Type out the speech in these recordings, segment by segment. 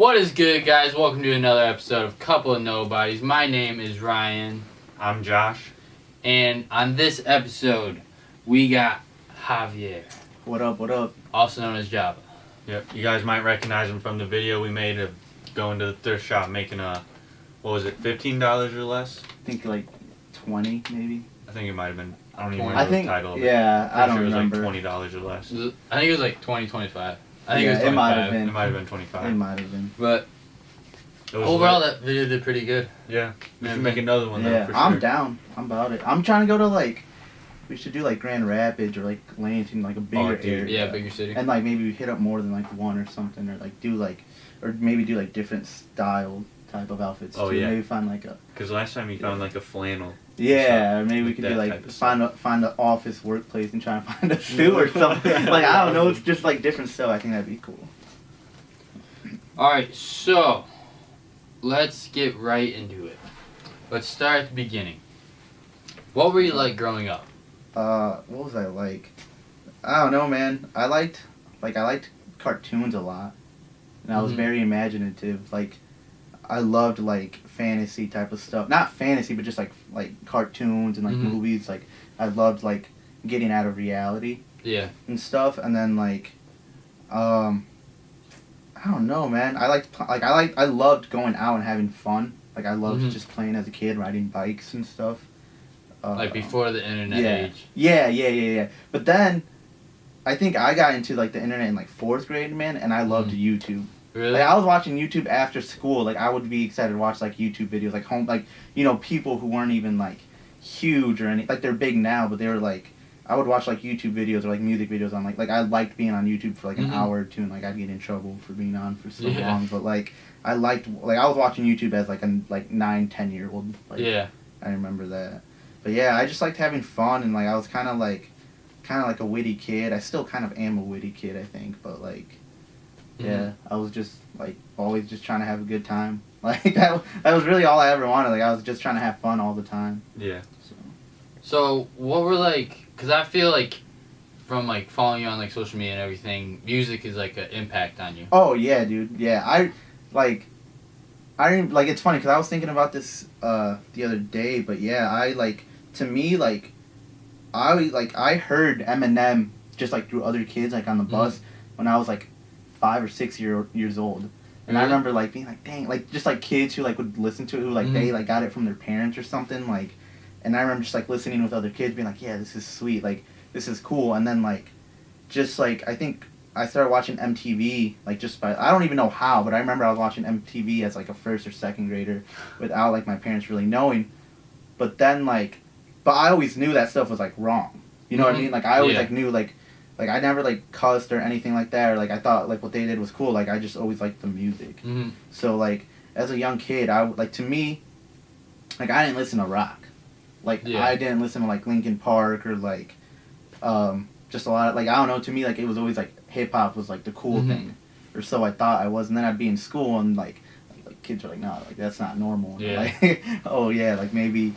What is good, guys? Welcome to another episode of Couple of Nobodies. My name is Ryan. I'm Josh. And on this episode, we got Javier. What up, what up? Also known as Java. Yep, you guys might recognize him from the video we made of going to the thrift shop making what was it, $15 or less? I think like 20 maybe. I think it might have been, I don't even 20. remember the title of it. Yeah, I don't sure remember. It was like $20 or less. I think it was like 20, 25. I think Yeah, it was it 25. might have been. It might have been 25. It might have been. But It was overall, lit. that video did pretty good. Yeah, we should make another one though, Yeah, for sure. I'm down. I'm about it. I'm trying to go to like, we should do like Grand Rapids or like Lansing, like a bigger dude. area. Yeah, bigger city. And like maybe hit up more than like one or something, or like do like, or maybe do like different style type of outfits Oh, too. yeah. Maybe find like a. Because last time you found like a flannel. Yeah, or maybe we like could that do type like of stuff. find an office workplace and try to find a suit or something. Like I don't know, it's just like different stuff. I think that'd be cool. Alright, so let's get right into it. Let's start at the beginning. What were you like growing up? What was I like? I don't know, man. I liked cartoons a lot, and I was Mhm. very imaginative. Like, I loved like fantasy type of stuff. Not fantasy, but just like cartoons and like Mhm. movies. Like, I loved like getting out of reality Yeah. and stuff. And then like, I don't know, man. I loved going out and having fun. Like, I loved Mhm. just playing as a kid, riding bikes and stuff. Like before the internet yeah. age. Yeah. But then, I think I got into like the internet in like 4th grade, man, and I loved YouTube. Really? Like, I was watching YouTube after school. Like, I would be excited to watch like YouTube videos, like people who weren't even like huge or any, like they're big now, but they were like, I would watch like YouTube videos or like music videos on like I liked being on YouTube for like an Mhm. hour or two, and like I'd get in trouble for being on for so Yeah. long. But like I liked, like I was watching YouTube as like a 9-10-year-old. Like, Yeah. I remember that. But yeah, I just liked having fun, and like I was kind of like a witty kid. I still kind of am a witty kid, I think. But like, yeah, I was just like always just trying to have a good time. Like that was really all I ever wanted. Like I was just trying to have fun all the time. Yeah. So, what were like, because I feel like from like following you on like social media and everything, music is like an impact on you. Oh yeah, dude. Yeah, I it's funny because I was thinking about this the other day. But yeah, to me I heard Eminem just like through other kids like on the bus when I was like 5 or 6 years old. And I Really? remember like being like, dang, like just like kids who like would listen to it, who like they like got it from their parents or something, like. And I remember just like listening with other kids, being like, yeah, this is sweet, like this is cool. And then like, just like I think I started watching MTV like just by, I don't even know how, but I remember I was watching MTV as like a 1st or 2nd grader without like my parents really knowing. But then like, but I always knew that stuff was like wrong. You know what I mean? Like I always like knew like I never like cussed or anything like that, or like I thought like what they did was cool. Like I just always liked the music. Mm-hmm. So like as a young kid, to me, like I didn't listen to rock. Like I didn't listen to like Linkin Park or like just a lot of, like, I don't know, to me like it was always like hip hop was like the cool thing, or so I thought I was. And then I'd be in school and like kids are like, no, like that's not normal. Yeah. Like, oh yeah, like maybe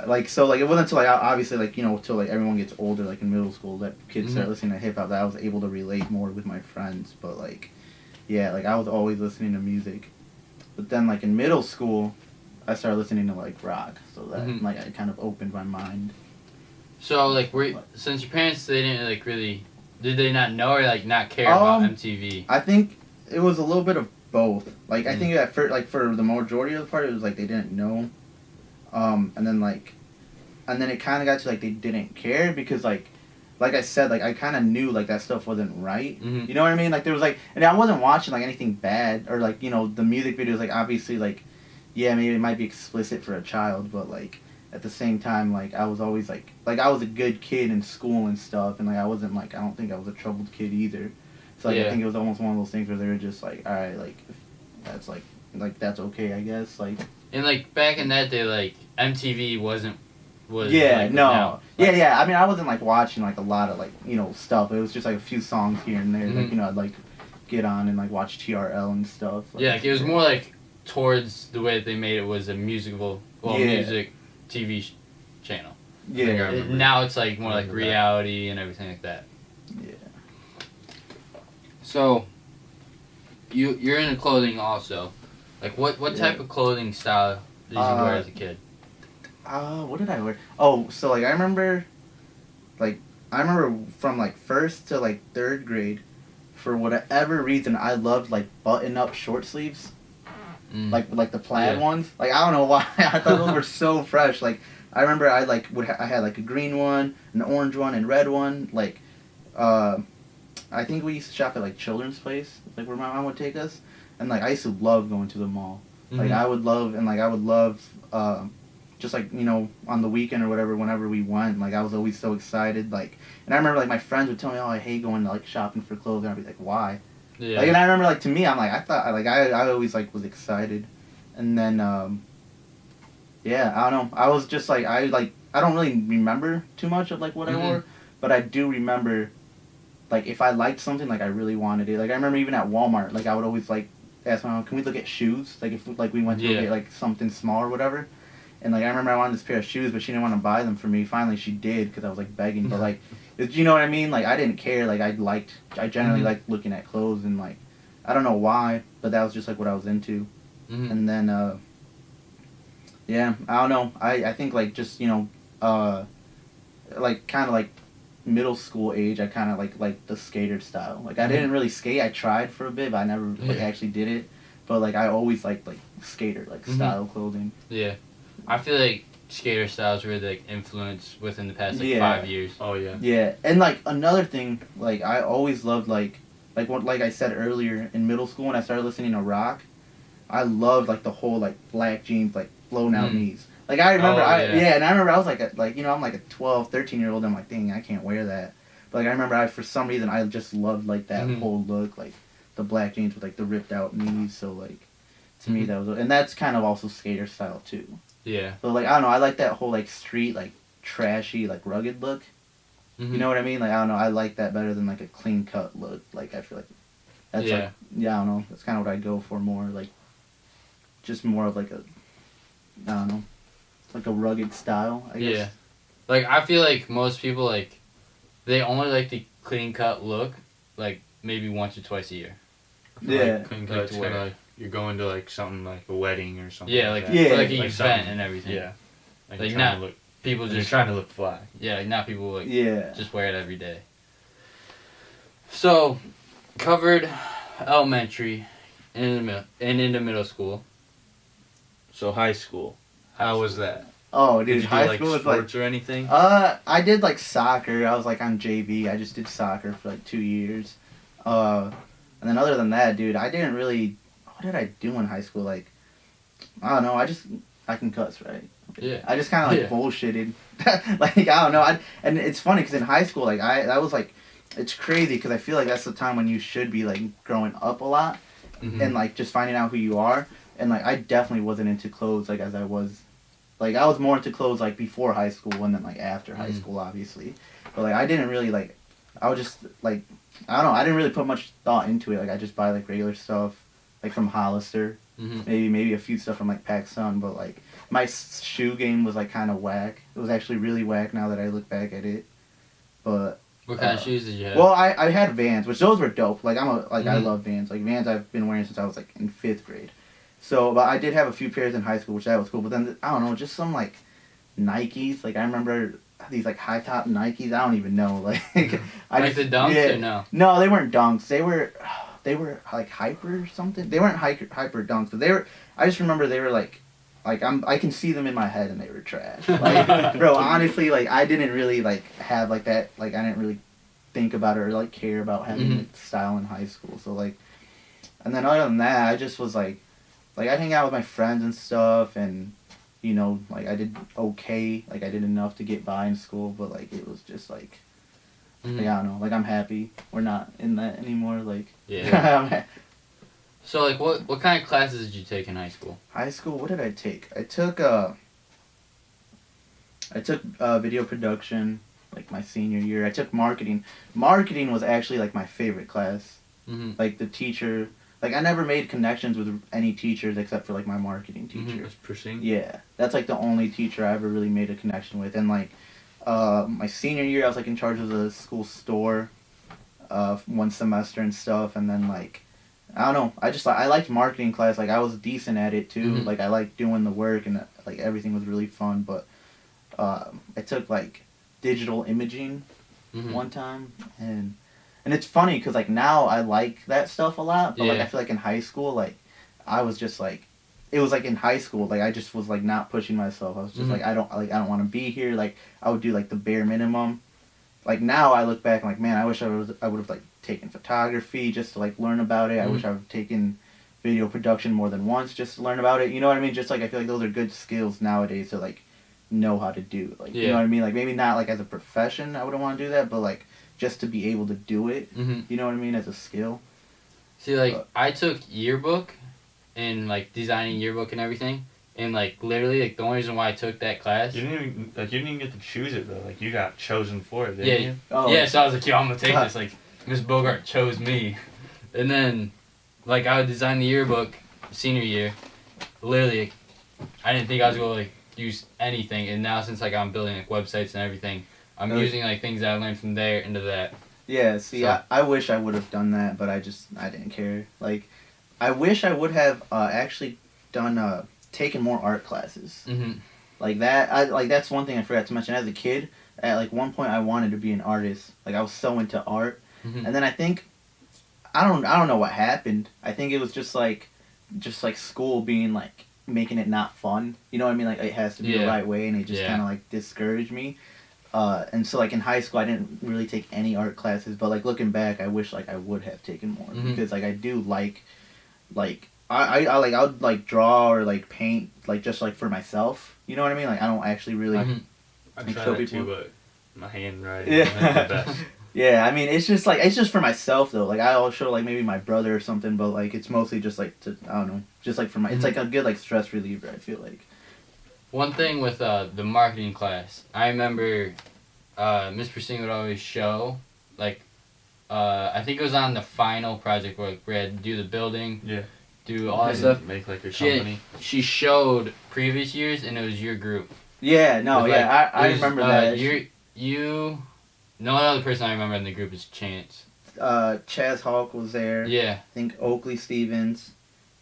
like, so like it wasn't until like obviously like, you know, until like everyone gets older, like in middle school, that kids start listening to hip hop, that I was able to relate more with my friends. But like, yeah, like I was always listening to music. But then like in middle school, I started listening to like rock, so that like I kind of opened my mind. So like, since your parents, they didn't like really, did they not know or like not care about MTV? I think it was a little bit of both. Like I think that for the majority of the part, it was like they didn't know, and then it kind of got to like they didn't care because like I said, like I kind of knew like that stuff wasn't right. You know what I mean? Like there was like, and I wasn't watching like anything bad, or like, you know, the music videos, like obviously like, yeah, maybe it might be explicit for a child, but like at the same time, like I was always like I was a good kid in school and stuff, and like I wasn't like, I don't think I was a troubled kid either. So like I think it was almost one of those things where they were just like, all right, like that's like that's okay, I guess. Like, and like back in that day, like MTV was yeah, like no, now. Like, yeah. I mean, I wasn't like watching like a lot of like, you know, stuff. It was just like a few songs here and there. Like, you know, I'd like get on and like watch TRL and stuff. Like, yeah, like, it was more like towards the way that they made it was a musical, music TV channel. Yeah. Now it's like more like reality and everything like that. Yeah. So, you're into clothing also. Like what type of clothing style did you wear as a kid? What did I wear? Oh, so like I remember from like first to like third grade, for whatever reason I loved like button up short sleeves. Like the plaid ones. Like I don't know why. I thought those were so fresh. Like I remember I like I had like a green one, an orange one, and red one. Like I think we used to shop at like Children's Place, like where my mom would take us, and like I used to love going to the mall. Like I would love just like, you know, on the weekend or whatever, whenever we went, like I was always so excited. Like, and I remember like my friends would tell me, oh, I hate going to like shopping for clothes, and I'd be like, why? Yeah. Like, and I remember like to me, I'm like I always like was excited, and then yeah, I don't know, I was just like I don't really remember too much of like what I wore, but I do remember like if I liked something, like I really wanted it. Like I remember even at Walmart, like I would always like ask my mom, can we look at shoes? Like if like we went to get like something small or whatever. And like I remember I wanted this pair of shoes, but she didn't want to buy them for me. Finally, she did because I was like begging. But like, you know what I mean? Like I didn't care. Like I generally liked looking at clothes, and like I don't know why, but that was just like what I was into. And then yeah, I don't know. I think like just, you know, like kind of like middle school age, I kind of like the skater style. Like I didn't really skate. I tried for a bit, but I never like actually did it. But like I always liked like skater like style clothing. Yeah. I feel like skater styles really like influenced within the past like 5 years. Oh yeah. Yeah, and like another thing, like I always loved like what like I said earlier in middle school when I started listening to rock, I loved like the whole like black jeans like blown out knees. Like I remember and I remember I was like you know, I'm like a 12, 13-year-old, I'm like, dang, I can't wear that. But like I remember for some reason I just loved like that whole look, like the black jeans with like the ripped out knees. So like to me that was, and that's kind of also skater style too. Yeah. But like I don't know, I like that whole like street like trashy like rugged look. You know what I mean? Like I don't know, I like that better than like a clean cut look. Like I feel like that's like, yeah, I don't know, that's kind of what I go for more, like just more of like a, I don't know, like a rugged style, I guess. Yeah. Like I feel like most people like they only like the clean cut look like maybe once or twice a year. Yeah. Like, clean cut to wear. Like, you're going to like something like a wedding or something. Yeah, like for that. like an event and everything. Yeah. Like not people just just trying to look fly. Yeah, like not people like just wear it every day. So, covered elementary and into middle school. So high school, how was that? Oh, dude, did you high do, school like, was like sports or anything? I did like soccer. I was like on JV. I just did soccer for like 2 years. And then other than that, dude, I didn't really. What did I do in high school? Like, I don't know. I can cuss, right? Yeah. I just kind of like bullshitted. Like I don't know. And it's funny because in high school, like that was like, it's crazy because I feel like that's the time when you should be like growing up a lot, and like just finding out who you are. And like I definitely wasn't into clothes like as I was. Like I was more into clothes like before high school and then like after high school, obviously. But like I didn't really like. I was just like, I don't know. I didn't really put much thought into it. Like I just buy like regular stuff, like from Hollister. Maybe a few stuff from like PacSun, but like my shoe game was like kind of whack. It was actually really whack now that I look back at it. But what kind of shoes did you have? Well, I had Vans, which those were dope. Like I love Vans. Like Vans I've been wearing since I was like in 5th grade. So, but I did have a few pairs in high school, which that was cool. But then I don't know, just some like Nikes. Like I remember these like high top Nikes. I don't even know. Like like the Dunks or no? No, they weren't Dunks. They were like Hyper or something. They weren't Hyper Dunks, but they were. I just remember they were like I can see them in my head and they were trash. Like bro, honestly, like I didn't really like have like that. Like I didn't really think about it or like care about having like, style in high school. So like, and then other than that, I just was like I'd hang out with my friends and stuff, and you know, like I did okay. Like I did enough to get by in school, but like it was just like. Like, I don't know, like I'm happy we're not in that anymore, like So like what kind of classes did you take in high school? High school, what did I take? I took video production like my senior year. I took marketing. Marketing was actually like my favorite class. Like the teacher, like I never made connections with any teachers except for like my marketing teacher. That's pristine. Yeah, that's like the only teacher I ever really made a connection with. And like my senior year, I was like in charge of the school store, 1 semester and stuff. And then like I don't know. I liked marketing class. Like I was decent at it too. Mhm. Like I liked doing the work and like everything was really fun. But I took like digital imaging Mhm. one time, and it's funny because like now I like that stuff a lot. But like Yeah. I feel like in high school, like I was just like, it was like in high school, like I just was like not pushing myself. I was just Mhm. like I don't want to be here. Like I would do like the bare minimum. Like now I look back and like, man, I wish I would have like taken photography just to like learn about it. I wish I would have taken video production more than once just to learn about it. You know what I mean? Just like I feel like those are good skills nowadays to like know how to do. Like you know what I mean? Like maybe not like as a profession I wouldn't want to do that, but like just to be able to do it. Mhm. You know what I mean? As a skill. See, like I took yearbook and like designing yearbook and everything. And like literally, like the only reason why I took that class. You didn't even get to choose it though. Like you got chosen for it, didn't you? Oh. Yeah, so I was like, yo, I'm gonna take this. Like Miss Bogart chose me, and then like I would design the yearbook senior year. Literally, like, I didn't think I was gonna like use anything, and now since like I'm building like websites and everything, I'm using like things that I learned from there into that. Yeah, see, So- I wish I would have done that, but I didn't care. Like, I wish I would have actually done taken more art classes. Mm-hmm. Like that, that's one thing I forgot to mention. As a kid, at like one point, I wanted to be an artist. Like I was so into art, Mm-hmm. and then I think, I don't know what happened. I think it was just like school being like making it not fun. You know what I mean? Like it has to be the right way, and it just kind of like discouraged me. And so like in high school, I didn't really take any art classes. But like looking back, I wish like I would have taken more because like I do like I would like draw or like paint like just like for myself. You know what I mean? Like I don't actually really. I Like, try show that people. too, but my handwriting Yeah. isn't the best. Yeah, I mean it's just for myself though. Like I'll show like maybe my brother or something, but like it's mostly just like to I don't know, just like for my. It's like a good like stress reliever. I feel like. One thing with the marketing class, I remember Miss Persing would always show, like, I think it was on the final project where like, we had to do the building, do all that stuff. Make like a company. She showed previous years, and it was your group. Yeah, no, With, yeah, like, I it was, remember that. You, no other person I remember in the group is Chance. Chaz Hawk was there. Yeah. I think Oakley Stevens.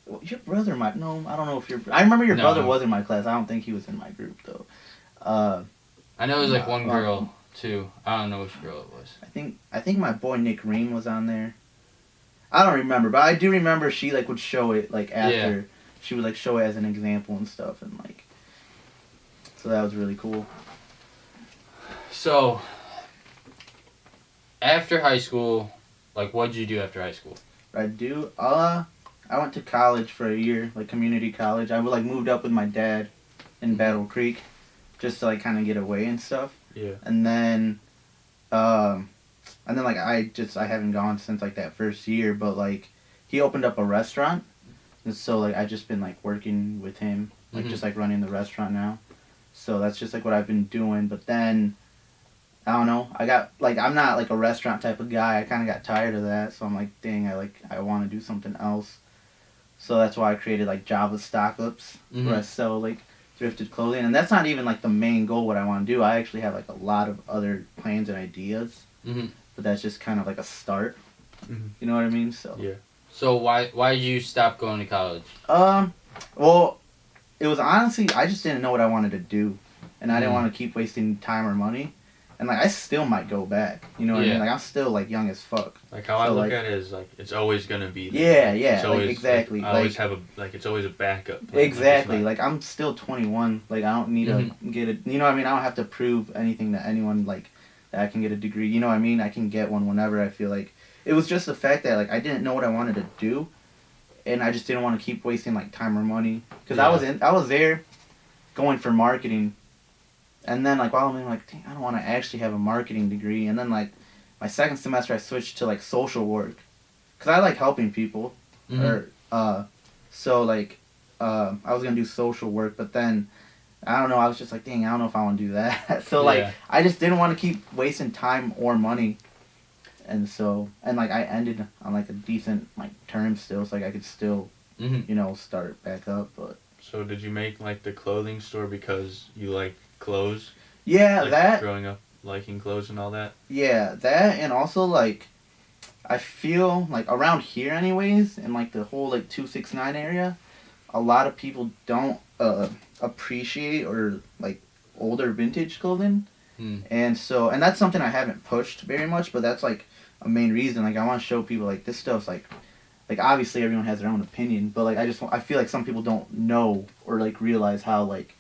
Well, your brother might. No, I don't know if your. I remember your brother was in my class. I don't think he was in my group though. I know it was like one girl too. I don't know which girl it was. I think my boy Nick Ream was on there. I don't remember, but I do remember she like would show it like after. Yeah. She would like show it as an example and stuff, and like. So that was really cool. So. After high school, like, what did you do after high school? I went to college for a year, like community college. I like moved up with my dad in Battle Creek, just to like kind of get away and stuff. Yeah. And then like I haven't gone since like that first year, but like he opened up a restaurant, and so like I just been like working with him, like just like running the restaurant now. So that's just like what I've been doing. But then I don't know. I got like I'm not like a restaurant type of guy. I kind of got tired of that, so I'm like, dang, I want to do something else. So that's why I created like Java Stock Ups, where I sell like thrifted clothing, and that's not even like the main goal. What I want to do, I actually have like a lot of other plans and ideas, but that's just kind of like a start. You know what I mean? So yeah. So why did you stop going to college? Well, it was honestly I just didn't know what I wanted to do, and I didn't want to keep wasting time or money. And like I still might go back, you know what I mean? Like I'm still like young as fuck. Like how I look at it is like it's always gonna be Yeah, there. yeah, It's always, like exactly. I always have it's always a backup plan. Exactly. Like I'm still 21. Like I don't need to get it. You know what I mean? I don't have to prove anything to anyone. Like that I can get a degree. You know what I mean? I can get one whenever I feel like. It was just the fact that like I didn't know what I wanted to do, and I just didn't want to keep wasting like time or money. Cause I was there, going for marketing. And then, like, while I'm in, like, dang, I don't want to actually have a marketing degree. And then, like, my second semester, I switched to, like, social work. Because I like helping people. So, like, I was going to do social work. But then, I don't know, I was just like, dang, I don't know if I want to do that. So, like, I just didn't want to keep wasting time or money. And so, and, like, I ended on, like, a decent, like, term still. So, like, I could still, you know, start back up. But so, did you make, like, the clothing store because you like clothes? Yeah, like that. Growing up liking clothes and all that? Yeah, that, and also, like, I feel like around here anyways, in like the whole like 269 area, a lot of people don't appreciate or like older vintage clothing. And that's something I haven't pushed very much, but that's like a main reason. Like I want to show people like this stuff's like obviously everyone has their own opinion, but like I feel like some people don't know or like realize how like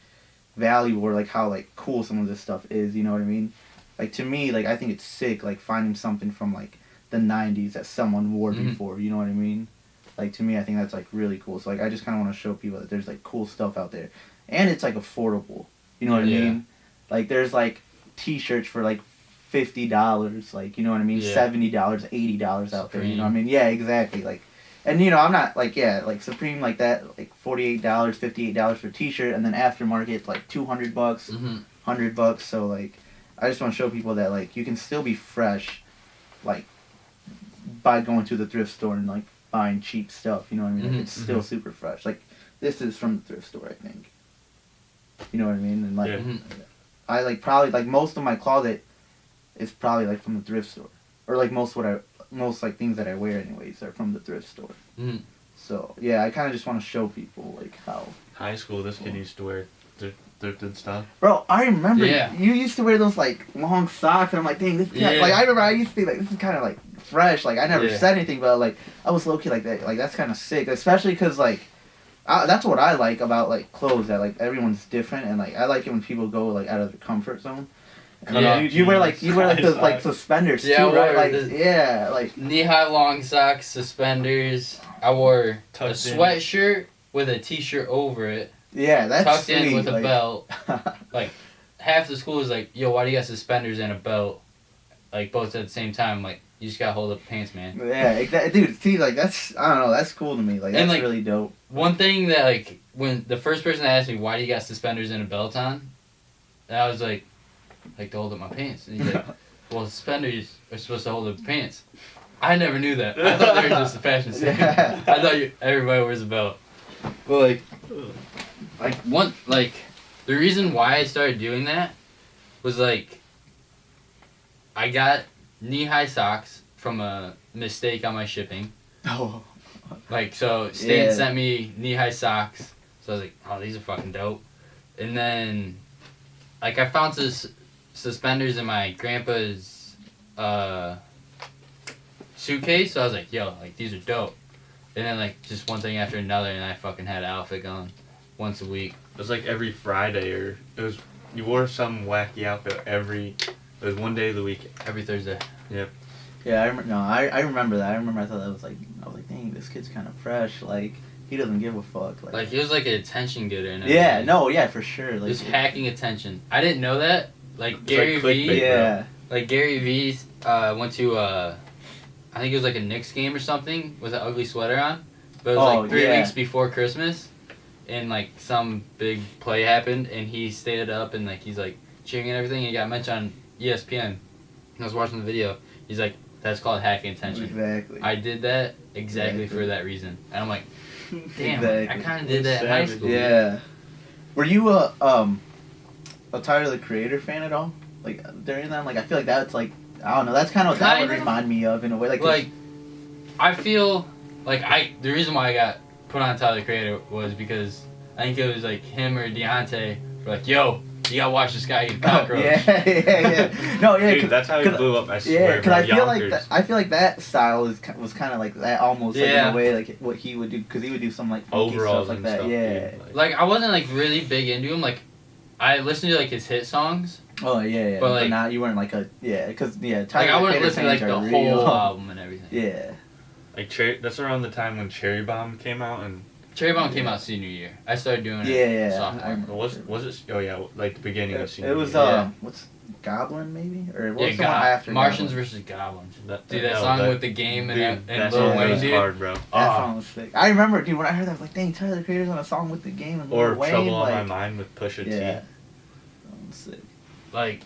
valuable or like how like cool some of this stuff is, you know what I mean? Like to me, like I think it's sick like finding something from like the 90s that someone wore before, you know what I mean? Like to me I think that's like really cool. So like I just kind of want to show people that there's like cool stuff out there. And it's like affordable. You know what I mean? Like there's like t-shirts for like $50, like, you know what I mean? $70, $80 out there, you know what I mean? Yeah, exactly. Like, and you know, I'm not like, like Supreme like that, like $48, $58 for a t-shirt, and then aftermarket like $200, $100. So like, I just want to show people that like you can still be fresh, like, by going to the thrift store and like buying cheap stuff. You know what I mean? Like, it's still super fresh. Like this is from the thrift store, I think. You know what I mean? And like, I like probably like most of my closet is probably like from the thrift store, or like most like things that I wear anyways are from the thrift store. So yeah, I kind of just want to show people like how. High school, this kid used to wear thrifted stuff. Bro, I remember you used to wear those like long socks, and I'm like, dang, this kind like I remember I used to be like, this is kind of like fresh. Like I never said anything, but like I was low key like that. Like that's kind of sick, especially because like that's what I like about like clothes, that like everyone's different, and like I like it when people go like out of their comfort zone. You wear like the like suspenders too, right? Like like knee-high long socks, suspenders. I wore a sweatshirt with a t-shirt over it. Yeah, that's tucked sweet. in with a belt. Like half the school is like, yo, why do you got suspenders and a belt? Like both at the same time. Like you just gotta hold up the pants, man. Yeah, exactly. Dude, see, like that's I don't know, that's cool to me. Like that's really dope. One thing that like when the first person asked me why do you got suspenders and a belt on, and I was like to hold up my pants. And he's like, well, suspenders are supposed to hold up the pants. I never knew that. I thought they were just a fashion statement. I thought everybody wears a belt. But the reason why I started doing that was like I got knee-high socks from a mistake on my shipping. Oh. Like so Stan sent me knee-high socks. So I was like, oh, these are fucking dope. And then like I found this suspenders in my grandpa's suitcase, so I was like, yo, like these are dope. And then like just one thing after another, and I fucking had an outfit going once a week. It was like every Friday, or you wore some wacky outfit it was one day of the week. Every Thursday. Yep. Yeah, I remember that. I thought that was like, I was like, dang, this kid's kind of fresh. Like he doesn't give a fuck. Like he was like an attention getter. And for sure. Like just hacking attention. I didn't know that. Like Gary V. Like Gary V. Went to I think it was like a Knicks game or something with an ugly sweater on. But it was like 3 weeks before Christmas, and like some big play happened, and he stayed up and like he's like cheering and everything. And he got mentioned on ESPN. I was watching the video. He's like, that's called hacking attention. Exactly. I did that exactly for that reason, and I'm like, damn, I kind of did that in high school. Yeah. Were you a Tyler the Creator fan at all? Like during that, like I feel like that's like I don't know. That's kind of what that would remind me of in a way. Like I feel like the reason why I got put on Tyler the Creator was because I think it was like him or Deontay were like, yo, you gotta watch this guy eat cockroach. Yeah. No, yeah. Dude, that's how he blew up. I swear. Yeah, because I feel like that style was kind of like that almost like in a way like what he would do, because he would do some like funky overalls stuff like that. Stuff, yeah. Dude, like I wasn't like really big into him. Like I listened to like his hit songs. Oh yeah. But like not you weren't like because Tyler like I wouldn't listen to like the whole album and everything. Yeah. Like that's around the time when Cherry Bomb came out, and Cherry Bomb came out senior year. I started doing it. Yeah. sophomore. Was it? Oh yeah, like the beginning of senior year. It was what's Goblin maybe, or what was the one after Martians Goblin? versus Goblins. Dude, that song with the game and Lil Wayne, dude. Hard, bro. That song was sick. I remember, dude, when I heard that, I was like, dang, Tyler the Creator's on a song with the game and Lil Wayne. Or Trouble on My Mind with Pusha T. Yeah. Sick. Like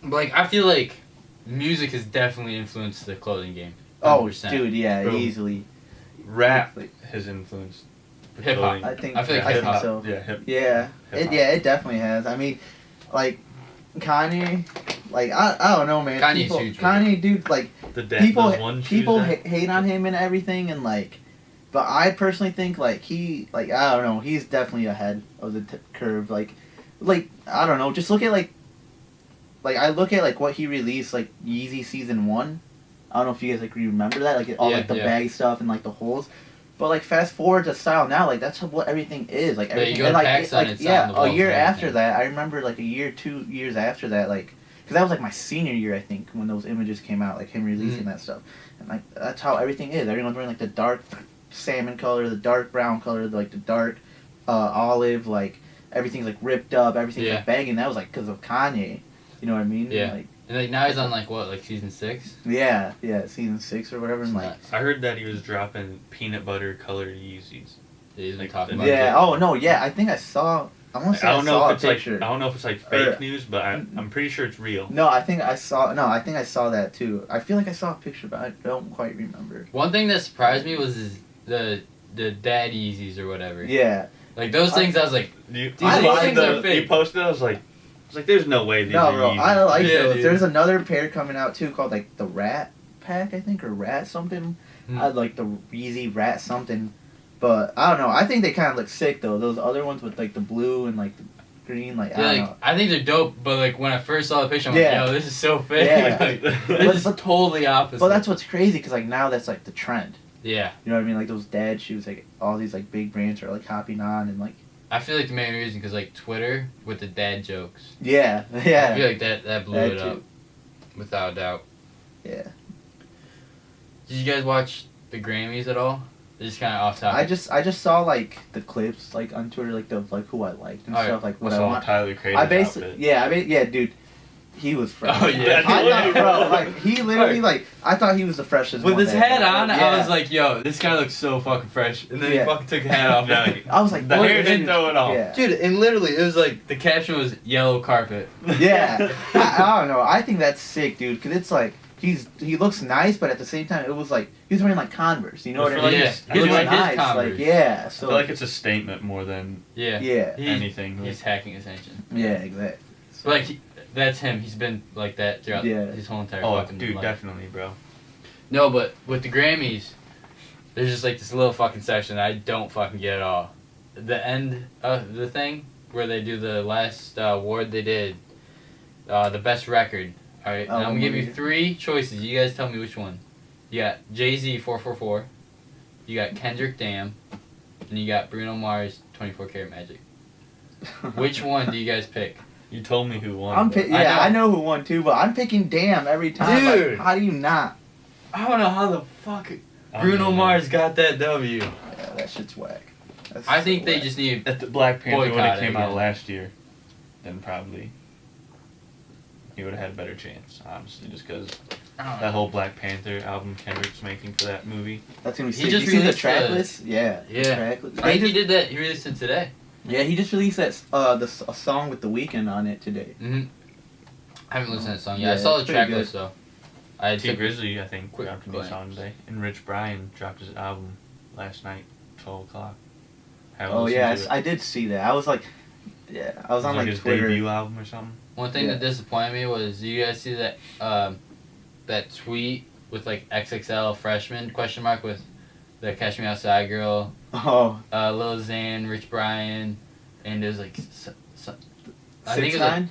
I feel like music has definitely influenced the clothing game. 100%. Oh, dude, yeah, Bro. Easily. Rap has influenced hip hop. I feel like hip hop. so. Yeah, it definitely has. I mean, like Kanye, Like I don't know, man. Kanye's huge. Kanye, dude, like The dad people those one people shoes that- hate on him and everything, and like, but I personally think like I don't know, he's definitely ahead of the curve. Like I don't know, just look at like I look at like what he released like Yeezy Season 1. I don't know if you guys like remember that, like all like the baggy stuff and like the holes. But like fast forward to style now, like that's what everything is. Like everything, you go and, like, PacSun, it's on the a walls year and after everything. that, I remember like a year, 2 years after that, like because that was like my senior year, I think, when those images came out, like him releasing that stuff, and like that's how everything is. Everyone's wearing like the dark salmon color, the dark brown color, like the dark olive, like everything's like ripped up, everything's like baggy. And that was like because of Kanye. You know what I mean? Yeah. Like, and like now he's on like what, like season 6? yeah, Season 6 or whatever, and like. I heard that he was dropping peanut butter colored Yeezys. He's been Like, talking about Yeah. it. Oh no. Yeah. I think I saw. I want to say I saw a picture. I don't know if it's like fake news, but I'm pretty sure it's real. No, I think I saw. No, I think I saw that too. I feel like I saw a picture, but I don't quite remember. One thing that surprised me was the dad Yeezys or whatever. Yeah. Like those things, I was like, You these things are fake. You posted, I was like, there's no way these No, are bro. Yeezys. I like Yeah, those. dude. There's another pair coming out too called like the Rat Pack, I think, or Rat something. I like the Yeezy Rat something, but I don't know. I think they kind of look sick though. Those other ones with like the blue and like the green, like I don't know. I think they're dope, but like when I first saw the picture, I'm like, yo, this is so fake. Yeah. Like, this is totally opposite. Well, that's what's crazy because like now that's like the trend. Yeah. You know what I mean? Like those dad shoes, like all these like big brands are like hopping on and like. I feel like the main reason because like Twitter with the dad jokes. Yeah. I feel like that blew That it up, without a doubt. Yeah. Did you guys watch the Grammys at all? They're just kind of off topic. I just saw like the clips like on Twitter like of like who I liked and stuff like what I want. Tyler Creator's I basically outfit. yeah dude, he was fresh. Oh, yeah. I thought, bro, like he literally like I thought he was the freshest. with one his there. hat on, I Yeah. was like, yo, this guy looks so fucking fresh. And then he Yeah. fucking took the hat off. No, I was like, the what hair is didn't this? throw it off. Yeah. Dude, and literally, it was like, the caption was yellow carpet. Yeah. I don't know. I think that's sick, dude, because it's like he looks nice, but at the same time, it was like he was wearing like Converse. You know what I mean? Yeah. He was wearing his nice. Converse. Like yeah. I So feel like it's a statement more than Yeah. yeah. anything. He's hacking attention. Yeah. Exactly. But like, that's him. He's been like that throughout his whole entire fucking dude, life. definitely, bro. No, but with the Grammys, there's just like this little fucking section that I don't fucking get at all. The end of the thing where they do the last award they did, the best record. All right, and I'm gonna give you 3 choices. You guys tell me which one. You got Jay-Z 444, you got Kendrick Damn, and you got Bruno Mars 24 Karat Magic. Which one do you guys pick? You told me who won. I know who won too, but I'm picking Damn every time. Dude. Like, how do you not? I don't know how the fuck I Bruno mean, Mars got that W. Yeah, that shit's whack. That's I think so they whack. just need. If the Black Panther would Boycott have it came out again. last year, then probably he would have had a better chance, honestly, just because that whole Black Panther album Kendrick's making for that movie. That's gonna be He sick. just You see the released track the- list? Yeah. Yeah. Track list. I think he did that. He released it today. Yeah, he just released that a song with The Weeknd on it today. Mm-hmm. I haven't listened to that song yet. Yeah, I saw the it's track pretty list though. I T took Grizzly, I think, quick dropped a new glance. song today, and Rich Brian dropped his album last night, 12 o'clock. Oh yeah, I did see that. I was like, yeah, I was on like his Twitter. debut album or something. One thing Yeah. that disappointed me was, do you guys see that that tweet with like XXL freshman question mark with the Catch Me Outside girl, Oh, Lil Xan, Rich Brian, and it was like I think it was 6ix9ine. like,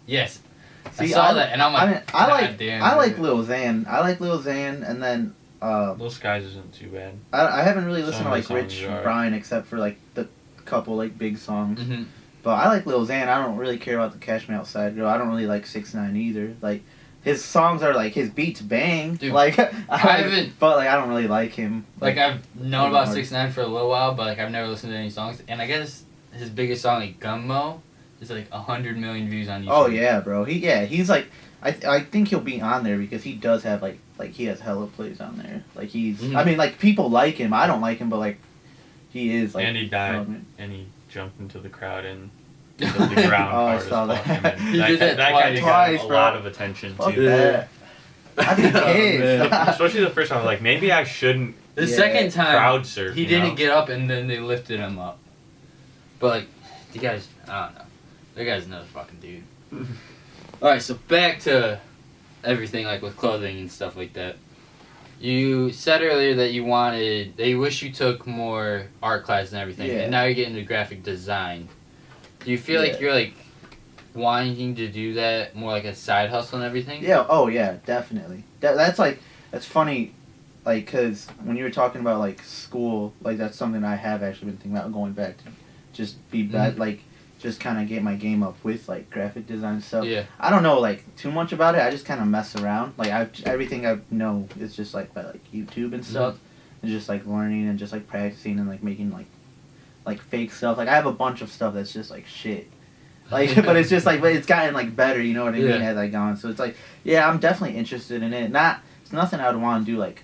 yes. I See, saw that and I'm like, I mean, I like "God damn, I like dude." Lil Xan. I like Lil Xan, and then Those guys isn't too bad. I haven't really listened Some to of the like songs Rich are- Brian except for like the couple like big songs. Mhm. But I like Lil Xan. I don't really care about the Cash Me Outside girl. I don't really like 6ix9ine either. Like his songs are like his beats bang. Dude, like I haven't- but like I don't really like him. Like I've known about hard. 6ix9ine for a little while, but like I've never listened to any songs. And I guess his biggest song, like Gummo, is like 100 million views on YouTube. Oh yeah, bro. He's like I think he'll be on there because he does have like he has hella plays on there. Like he's Mhm. I mean like people like him. I don't like him, but like he is like. And he died, relevant. and he jumped into the crowd and the ground Oh, I hard as saw fuck. that. And He did that kinda twice, got a bro. lot of attention Fuck too. that. I think Oh, kids. man. Especially the first time, I was like, maybe I shouldn't The Yeah. second time, crowd surf. he you didn't know? get up and then they lifted him up. But like, the guys, I don't know. That guy's another fucking dude. Alright, so back to everything like with clothing and stuff like that. You said earlier that you wish you took more art classes and everything, Yeah. and now you're getting into graphic design. Do you feel like you're like wanting to do that more like a side hustle and everything? Yeah. Oh yeah, definitely. That's funny, like, cause when you were talking about like school, like that's something I have actually been thinking about going back to, just be bad, like just kind of get my game up with like graphic design stuff. Yeah. I don't know like too much about it. I just kind of mess around. Like everything I know is just like by like YouTube and stuff, and just like learning and just like practicing and like making like fake stuff. Like I have a bunch of stuff that's just like shit. Like, but it's just like, but it's gotten like better. You know what I mean? As I gone. So it's like, yeah, I'm definitely interested in it. It's nothing I would want to do like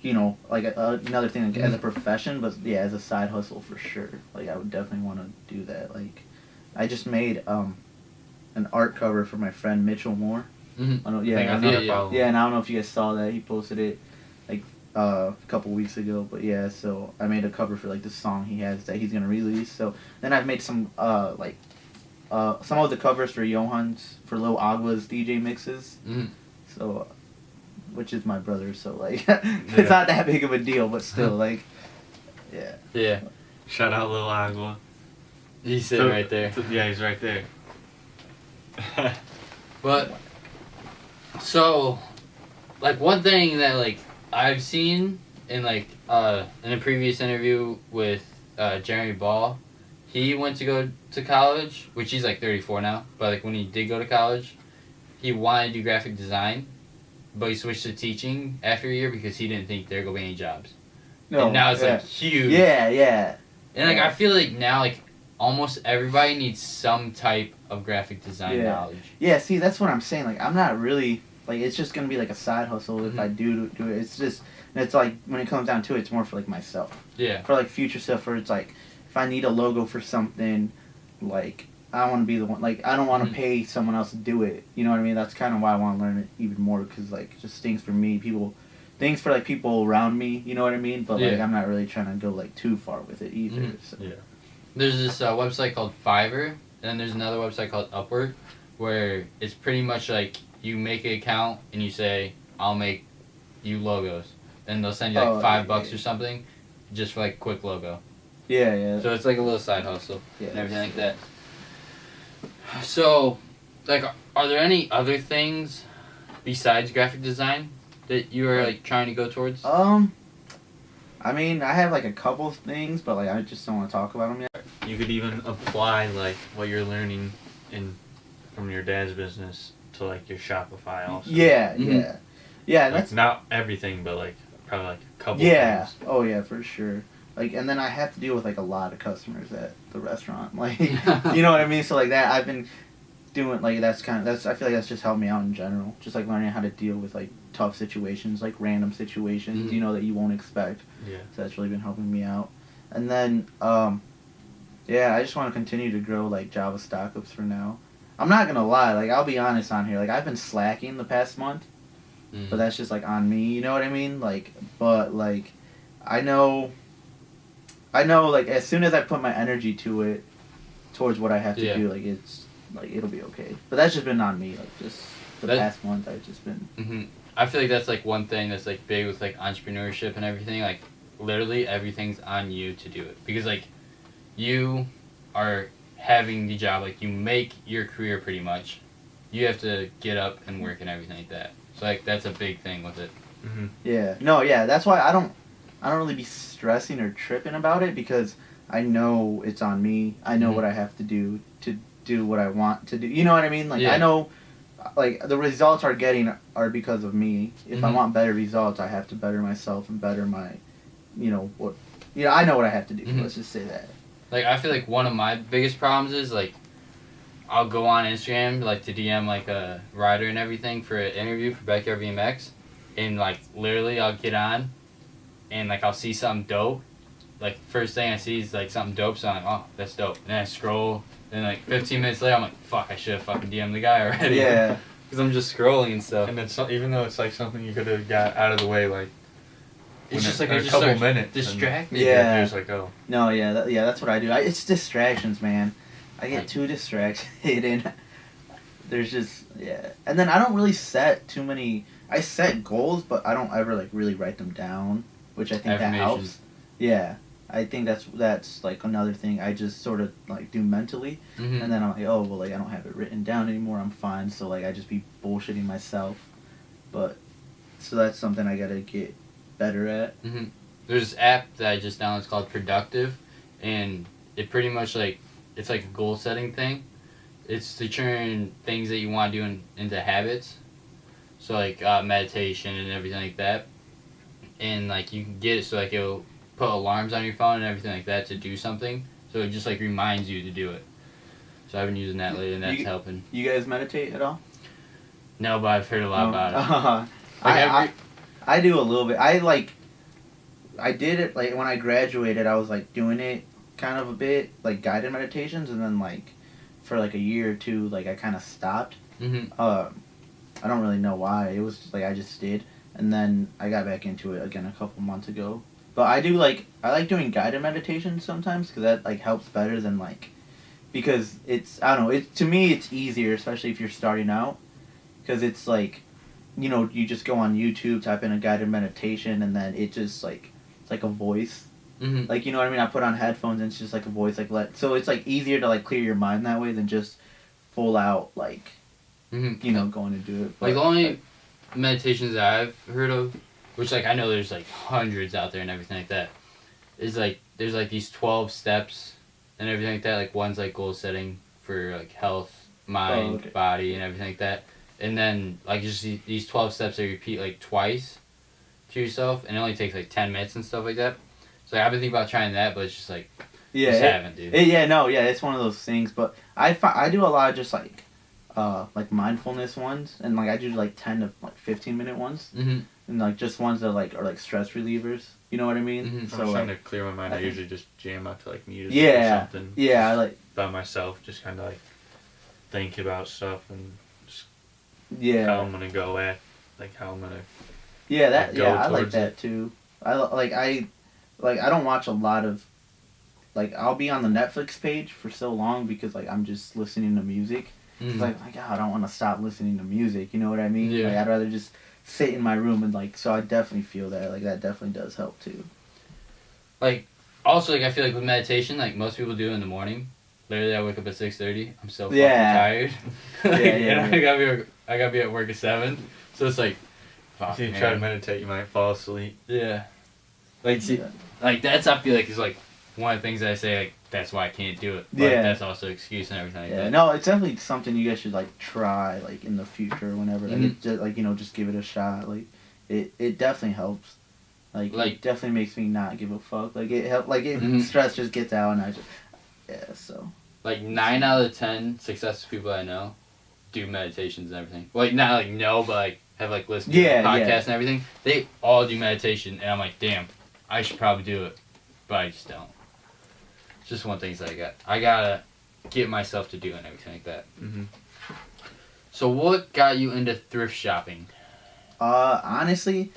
you know, like another thing like, as a profession, but yeah, as a side hustle for sure. Like I would definitely want to do that. Like I just made an art cover for my friend Mitchell Moore. Mm-hmm. I don't, yeah, and I don't know if you guys saw that. He posted it like a couple weeks ago. But yeah, so I made a cover for like this song he has that he's gonna release. So then I've made some some of the covers for Johan's, for Lil Agwa's DJ mixes. Mm-hmm. So, which is my brother, so like it's not that big of a deal, but still like, yeah. Yeah. Shout out Lil Agua. He's sitting right there. Yeah, he's right there. But so, like one thing that like I've seen in like in a previous interview with Jeremy Ball, he went to go to college, which he's like 34 now. But like when he did go to college, he wanted to do graphic design, but he switched to teaching after a year because he didn't think there were gonna be any jobs. No, and now it's like huge. Yeah, yeah. And like I feel like now like almost everybody needs some type of graphic design knowledge. Yeah, see, that's what I'm saying. Like, I'm not really like it's just gonna be like a side hustle if I do it. It's just it's like when it comes down to it, it's more for like myself. Yeah. For like future stuff, where it's like if I need a logo for something, like I want to be the one. Like I don't want to pay someone else to do it. You know what I mean? That's kind of why I want to learn it even more because like just things for me, things for like people around me. You know what I mean? But like I'm not really trying to go like too far with it either. So. Yeah. There's this website called Fiverr, and then there's another website called Upwork, where it's pretty much like you make an account and you say, I'll make you logos. Then they'll send you like $5 or something, just for like quick logo. Yeah, yeah. So it's like a little side hustle and everything like that. So, like, are there any other things besides graphic design that you are like trying to go towards? I mean, I have like a couple things, but like I just don't want to talk about them yet. You could even apply like what you're learning from your dad's business to like your Shopify also. Yeah. Like, that's not everything, but like probably like a couple. Yeah. Things. Oh yeah, for sure. Like, and then I have to deal with like a lot of customers at the restaurant. Like, you know what I mean? So like that, I've been doing like I feel like that's just helped me out in general. Just like learning how to deal with like tough situations, like random situations, you know, that you won't expect. Yeah. So that's really been helping me out. And then, yeah, I just want to continue to grow like Java stockups for now. I'm not gonna lie, like I'll be honest on here, like I've been slacking the past month, but that's just like on me, you know what I mean? Like, but like, I know, like as soon as I put my energy to it, towards what I have to do, like it's like it'll be okay. But that's just been on me, like just the past month I've just been. Mm-hmm. I feel like that's like one thing that's like big with like entrepreneurship and everything. Like literally everything's on you to do it because like you are having the job, like you make your career pretty much. You have to get up and work and everything like that. So like that's a big thing with it. Mm-hmm. Yeah. No. Yeah. That's why I don't really be stressing or tripping about it because I know it's on me. I know what I have to do what I want to do. You know what I mean? Like I know, like the results are because of me. If I want better results, I have to better myself and better my, I know what I have to do. Let's just say that. Like I feel like one of my biggest problems is like I'll go on Instagram like to DM like a rider and everything for an interview for Backyard BMX, and like literally I'll get on, and like I'll see something dope. Like first thing I see is like something dope, so I'm like, oh, that's dope. And then I scroll, and like 15 minutes later, I'm like, fuck, I should have fucking DM'd the guy already. Yeah. Because I'm just scrolling and stuff. And it's even though it's like something you could have got out of the way, like it's just like a couple minutes, distracted. Yeah. You're just like, oh. No, yeah, that's what I do. It's distractions, man. I get too distracted, and there's just and then I don't really set too many. I set goals, but I don't ever like really write them down, which I think that helps. Yeah, I think that's like another thing I just sort of like do mentally, and then I'm like, oh well, like I don't have it written down anymore. I'm fine. So like I just be bullshitting myself, but so that's something I gotta get better at. There's this app that I just downloaded. It's called Productive, and it pretty much like it's like a goal setting thing. It's to turn things that you want to do into habits. So like meditation and everything like that, and like you can get it so like it'll put alarms on your phone and everything like that to do something. So it just like reminds you to do it. So I've been using that lately, and that's helping. You guys meditate at all? No, but I've heard a lot about it. I do a little bit. I did it like when I graduated. I was like doing it kind of a bit like guided meditations, and then like for like a year or two, like I kind of stopped. I don't really know why. It was just like I just did, and then I got back into it again a couple months ago. But I like doing guided meditations sometimes because that like helps better than like because it's I don't know to me it's easier, especially if you're starting out, because it's like you just go on YouTube, type in a guided meditation, and then it just like it's like a voice. Like, you know what I mean? I put on headphones and it's just like a voice so it's like easier to like clear your mind that way than just full out like going to do it. But, like the only meditations that I've heard of, which like I know there's like hundreds out there and everything like that, is like there's like these 12 steps and everything like that. Like one's like goal setting for like health, mind, body, and everything like that. And then like just these 12 steps that you repeat like twice to yourself, and it only takes like 10 minutes and stuff like that. So like, I've been thinking about trying that, but it's just like just haven't, dude. It's one of those things. But I do a lot of just like mindfulness ones, and like I do like 10 to like 15-minute ones, and like just ones that like are like stress relievers. You know what I mean? So I'm trying to clear my mind. I usually just jam out to like music or something. Yeah, I like by myself, just kind of like think about stuff and just how I'm gonna go at, like how I'm gonna. I like that too. I don't watch a lot of, like I'll be on the Netflix page for so long because like I'm just listening to music. Like I don't want to stop listening to music. You know what I mean? Yeah. Like I'd rather just sit in my room and like so I definitely feel that like that definitely does help too. Like also like I feel like with meditation like most people do in the morning. Literally I wake up at 6:30. I'm so fucking tired. And I gotta be at work at 7. So it's like. If you try to meditate, you might fall asleep. Yeah. Like, see, like that's I feel like is like one of the things that I say like that's why I can't do it. But that's also an excuse and everything like that. No, it's definitely something you guys should like try like in the future whenever like just give it a shot. Like it definitely helps. Like it definitely makes me not give a fuck. Like it help stress just gets out and I just so. Like 9 out of 10 successful people I know do meditations and everything. Like not like no, but like have like listened to podcasts and everything. They all do meditation, and I'm like, damn, I should probably do it, but I just don't. It's just one thing that I gotta get myself to do and everything like that. So what got you into thrift shopping? Honestly,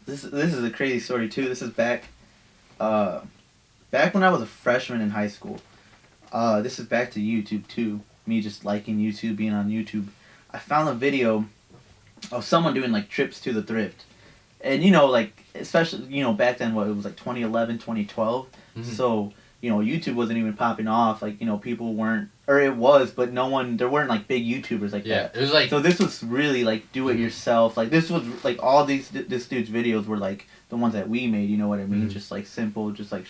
this is a crazy story too. This is back when I was a freshman in high school. This is back to YouTube too. Me just liking YouTube, being on YouTube. I found a video of someone doing like trips to the thrift, and like especially back then it was like 2011 2012, so YouTube wasn't even popping off, like people weren't, or it was, but there weren't like big YouTubers like that. It was like, so this was really like do it yourself, like this was like all this dude's videos were like the ones that we made, you know what I mean, just like simple, just like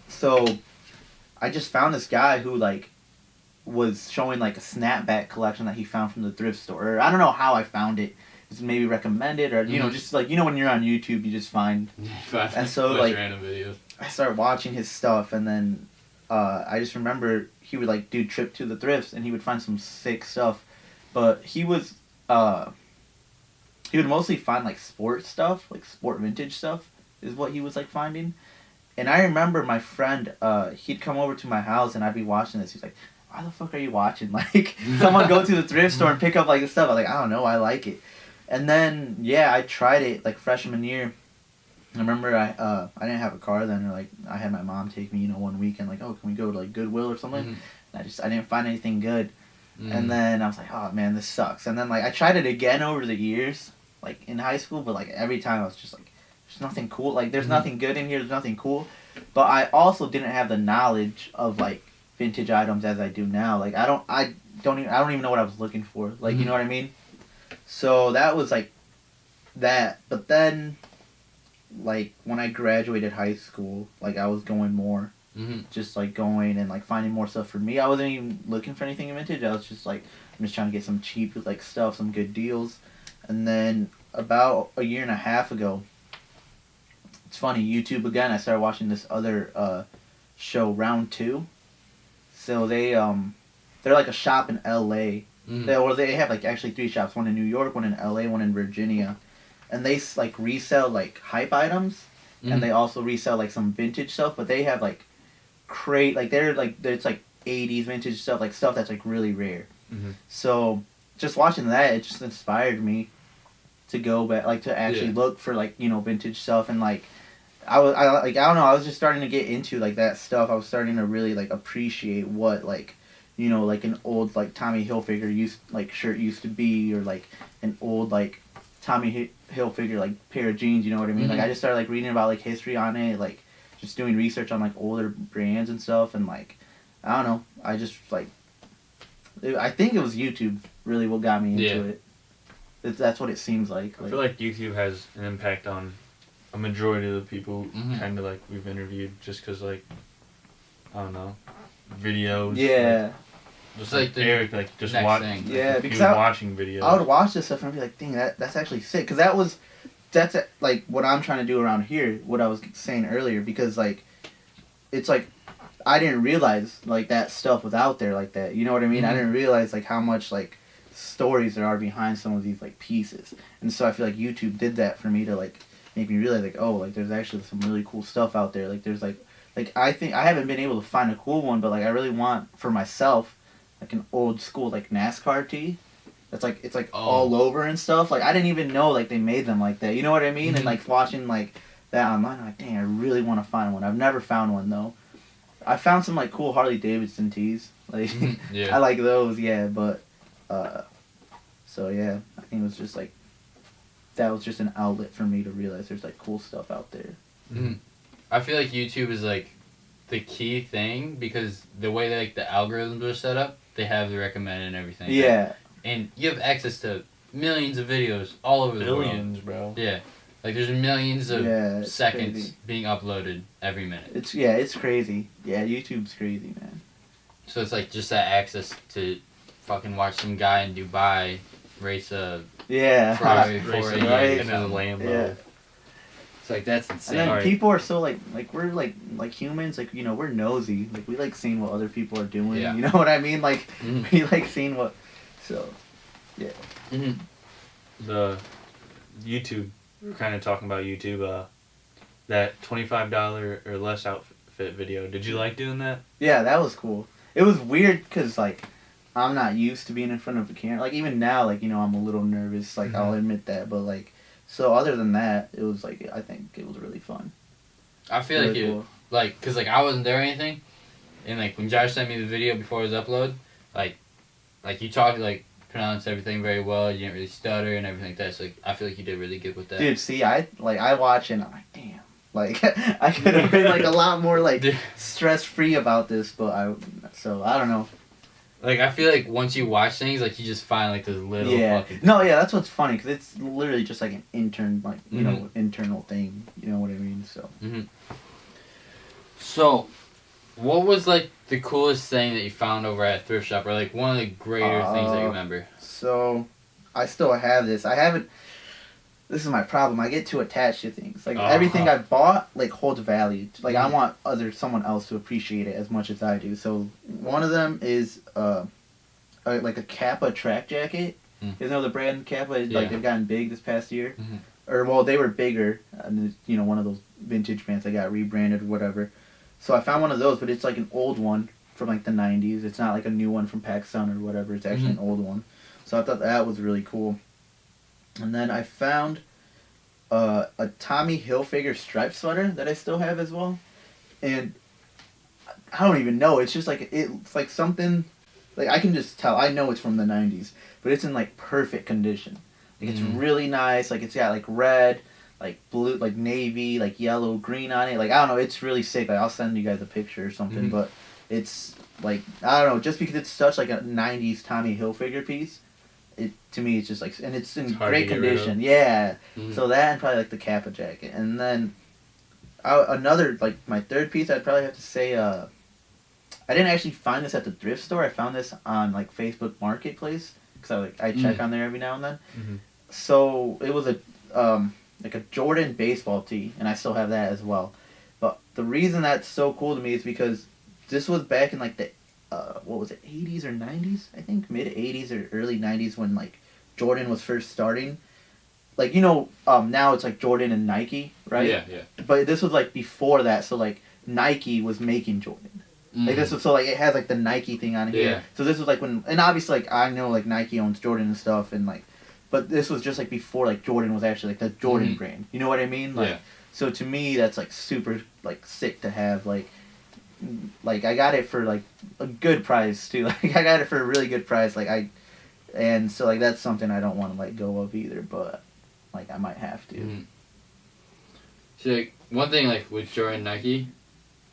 so I just found this guy who like was showing like a snapback collection that he found from the thrift store. Or I don't know how I found it. It's maybe recommended or just like when you're on YouTube you just find and so like random videos. I started watching his stuff and then I just remember he would like do trip to the thrifts and he would find some sick stuff, but he would mostly find like sport stuff, like sport vintage stuff is what he was like finding. And I remember my friend he'd come over to my house and I'd be watching this. He's like, why the fuck are you watching? Like, someone go to the thrift store and pick up, like, the stuff. I'm like, I don't know, I like it. And then, I tried it, like, freshman year. I remember I didn't have a car then, or, like, I had my mom take me, one weekend, like, oh, can we go to, like, Goodwill or something? And I didn't find anything good. And then I was like, oh man, this sucks. And then like I tried it again over the years, like in high school, but like every time I was just like, there's nothing cool. Like there's nothing good in here. There's nothing cool. But I also didn't have the knowledge of like vintage items as I do now. Like I don't even know what I was looking for. Like you know what I mean? So that was like that. But then, like when I graduated high school, like I was going more. Just like going and like finding more stuff for me. I wasn't even looking for anything in vintage. I was just like, I'm just trying to get some cheap like stuff, some good deals. And then about a year and a half ago, it's funny, YouTube again, I started watching this other show, Round 2. So they're like a shop in LA. They have like actually 3 shops, one in New York, one in LA, one in Virginia. And they like resell like hype items and they also resell like some vintage stuff, but they have like it's like 80s vintage stuff, like stuff that's like really rare. So just watching that, it just inspired me to go back, like to actually look for like, you know, vintage stuff. And like I don't know, I was just starting to get into like that stuff. I was starting to really like appreciate what like, you know, like an old like Tommy Hilfiger shirt used to be, or like an old like Tommy Hilfiger like pair of jeans, you know what I mean? Like I just started like reading about like history on it, like just doing research on like older brands and stuff. And like I don't know, I just like I think it was YouTube really what got me into it. That's what it seems like. I feel like YouTube has an impact on a majority of the people kind of like we've interviewed, just because like I don't know, videos. Yeah. Just like Eric, like just watching. Yeah, because watching videos. I would watch this stuff and I'd be like, dang, that's actually sick. Because that's like what I'm trying to do around here, what I was saying earlier. Because like, it's like, I didn't realize like that stuff was out there like that. You know what I mean? I didn't realize like how much like stories there are behind some of these like pieces. And so I feel like YouTube did that for me to like make me realize like, oh, like there's actually some really cool stuff out there. Like there's like I think I haven't been able to find a cool one, but like I really want for myself like an old school like NASCAR tee. That's like it's like all over and stuff. Like I didn't even know like they made them like that. You know what I mean? And like watching like that online, I'm like, dang, I really want to find one. I've never found one though. I found some like cool Harley Davidson tees. Like I like those, yeah. But so yeah, I think it was just like that was just an outlet for me to realize there's like cool stuff out there. I feel like YouTube is like the key thing because the way that like the algorithms are set up, they have the recommended and everything. Yeah. And you have access to millions of videos all over the world. Billions, bro. Yeah. Like there's millions of seconds crazy. being uploaded every minute. It's crazy. Yeah, YouTube's crazy, man. So it's like just that access to fucking watch some guy in Dubai race a Ferrari 488 in a Lambo. Yeah. It's like that's insane. And then people are so like we're like humans, like, you know, we're nosy. Like we like seeing what other people are doing. Yeah. You know what I mean? Like we like seeing what. So, yeah. The YouTube. We're kind of talking about YouTube. That $25 or less outfit video. Did you like doing that? Yeah, that was cool. It was weird because like I'm not used to being in front of a camera. Like even now, like, you know, I'm a little nervous. Like I'll admit that, but like. So other than that, it was like I think it was really fun. I feel really like you cool. Like cause like I wasn't there or anything, and like when Josh sent me the video before it was uploaded, like you talked like pronounced everything very well. You didn't really stutter and everything like that. So like I feel like you did really good with that. Dude, see, I watch and I'm like, damn, like I could have been like a lot more like stress free about this, but I don't know. Like, I feel like once you watch things, like, you just find, like, this little fucking... No, yeah, that's what's funny, because it's literally just, like, an intern, like, you know, internal thing. You know what I mean? So... So, what was, like, the coolest thing that you found over at Thrift Shop? Or, like, one of the greater things that you remember? So, I still have this. I haven't... This is my problem. I get too attached to things. Like, everything I bought, like, holds value. Like, I want someone else to appreciate it as much as I do. So, one of them is, like, a Kappa track jacket. You know the brand Kappa? Like, they've gotten big this past year. Or, well, they were bigger. And, you know, one of those vintage brands that got rebranded or whatever. So, I found one of those, but it's, like, an old one from, like, the 90s. It's not, like, a new one from Pakistan or whatever. It's actually an old one. So, I thought that was really cool. And then I found a Tommy Hilfiger striped sweater that I still have as well. And I don't even know. It's just like, it's like something like I can just tell. I know it's from the 90s, but it's in like perfect condition. Like it's really nice. Like it's got like red, like blue, like navy, like yellow, green on it. Like I don't know, it's really sick. Like I'll send you guys a picture or something. But it's like I don't know, just because it's such like a 90s Tommy Hilfiger piece. It to me it's just like, and it's in great condition. Yeah. So that and probably like the Kappa jacket, and then another like my third piece I'd probably have to say I didn't actually find this at the thrift store. I found this on like Facebook Marketplace because I check on there every now and then. So it was a like a Jordan baseball tee, and I still have that as well. But the reason that's so cool to me is because this was back in like the what was it, 80s or 90s, I think, mid 80s or early 90s when like Jordan was first starting. Like, you know, now it's like Jordan and Nike, right? Yeah. But this was like before that, so like Nike was making Jordan. Like this was, so like it has like the Nike thing on here. Yeah. So this was like when, and obviously like I know like Nike owns Jordan and stuff, and like, but this was just like before like Jordan was actually like the Jordan brand. You know what I mean? Like, so to me that's like super like sick to have. Like I got it for like a good price too. Like I got it for a really good price. And so like that's something I don't want to let go of either. But like I might have to. So like, one thing like with Jordan Nike,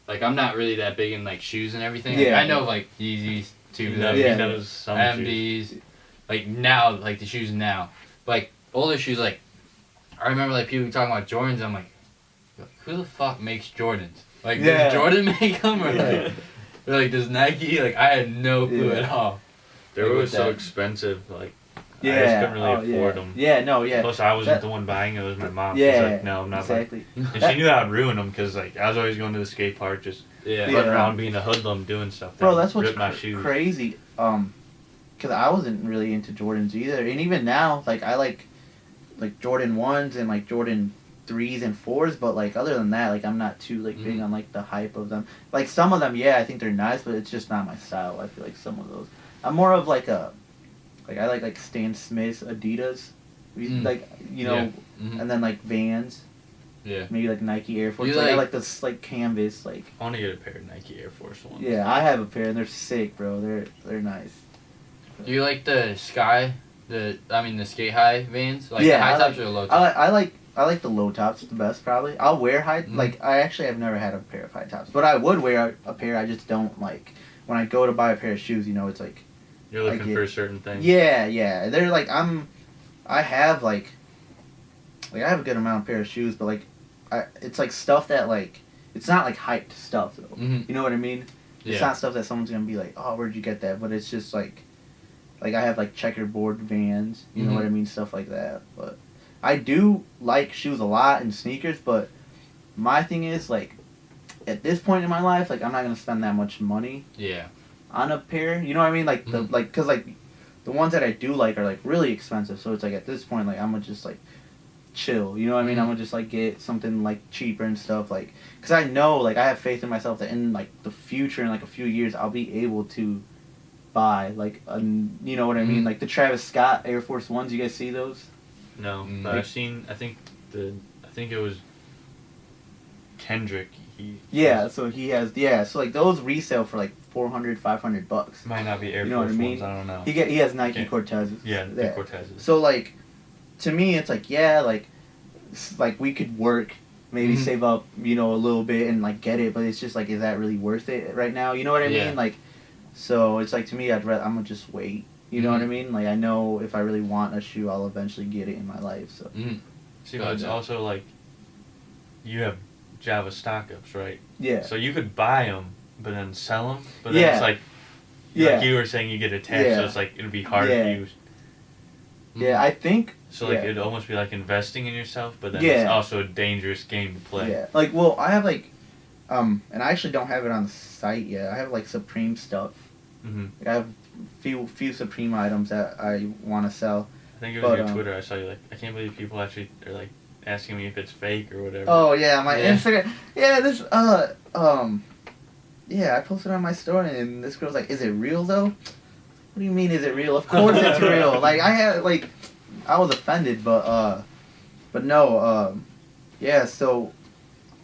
like I'm not really that big in like shoes and everything. Like, I know like Yeezys, MDs, like now like the shoes now. But, like older shoes, like I remember like people talking about Jordans. I'm like, who the fuck makes Jordans? Like, does Jordan make them, or like does Nike? Like, I had no clue at all. They were so expensive. Like, I just couldn't really afford them. Plus, I wasn't the one buying it. It was my mom. Yeah, she's like, no, I'm not. Exactly. And she knew I'd ruin them because like I was always going to the skate park, just running around being a hoodlum, doing stuff. Bro, that's what's crazy. Because I wasn't really into Jordans either, and even now, like I like Jordan 1s and like Jordan 3s and 4s, but like other than that, like I'm not too like big on like the hype of them. Like some of them, I think they're nice, but it's just not my style. I feel like some of those. I'm more of like I like Stan Smith's Adidas, like you know, and then like Vans. Yeah. Maybe like Nike Air Force. I like this like canvas like. I want to get a pair of Nike Air Force Ones. Yeah, I have a pair and they're sick, bro. They're nice. Do you like the the skate high Vans? Like the high tops or the low tops? I like the low tops the best, probably. I'll wear high, like, I actually have never had a pair of high tops. But I would wear a pair, I just don't, like, when I go to buy a pair of shoes, you know, it's like... You're looking for a certain thing. Yeah. They're, like, I have, like, I have a good amount of pair of shoes, but, like, it's, like, stuff that, like, it's not, like, hyped stuff, though. You know what I mean? It's not stuff that someone's gonna be like, oh, where'd you get that? But it's just, like, I have, like, checkerboard Vans, you know what I mean? Stuff like that, but... I do like shoes a lot and sneakers, but my thing is, like, at this point in my life, like, I'm not going to spend that much money on a pair. You know what I mean? Like, because, like, the ones that I do like are, like, really expensive. So it's, like, at this point, like, I'm going to just, like, chill. You know what I mean? I'm going to just, like, get something, like, cheaper and stuff. Like, because I know, like, I have faith in myself that in, like, the future, in, like, a few years, I'll be able to buy, like, you know what I mean? Like, the Travis Scott Air Force Ones. You guys see those? No, but I've seen. I think it was Kendrick. So he has. So like those resale for like $400-$500. Might not be Air Force Ones. I don't know. He has Nike Cortezes. Yeah, the Cortezes. So like, to me, it's like like we could work, maybe save up, you know, a little bit and like get it, but it's just like, is that really worth it right now? You know what I mean? Like, so it's like to me, I'm gonna just wait. You know what I mean? Like, I know if I really want a shoe, I'll eventually get it in my life, so. See, but it's also, like, you have Java stock-ups, right? Yeah. So you could buy them, but then sell them, but then it's like you were saying, you get attached, so it's like, it'd be hard to use. Yeah, I think... So, like, it'd almost be like investing in yourself, but then it's also a dangerous game to play. Yeah. Like, well, I have, like, and I actually don't have it on the site yet. I have, like, Supreme stuff. Like, I have few Supreme items that I want to sell. I think it was your Twitter. I saw you like, I can't believe people actually are like asking me if it's fake or whatever. Oh yeah, my Instagram. Yeah, this I posted on my story and this girl's like, "Is it real though?" What do you mean, is it real? Of course it's real. Like I was offended, but no, so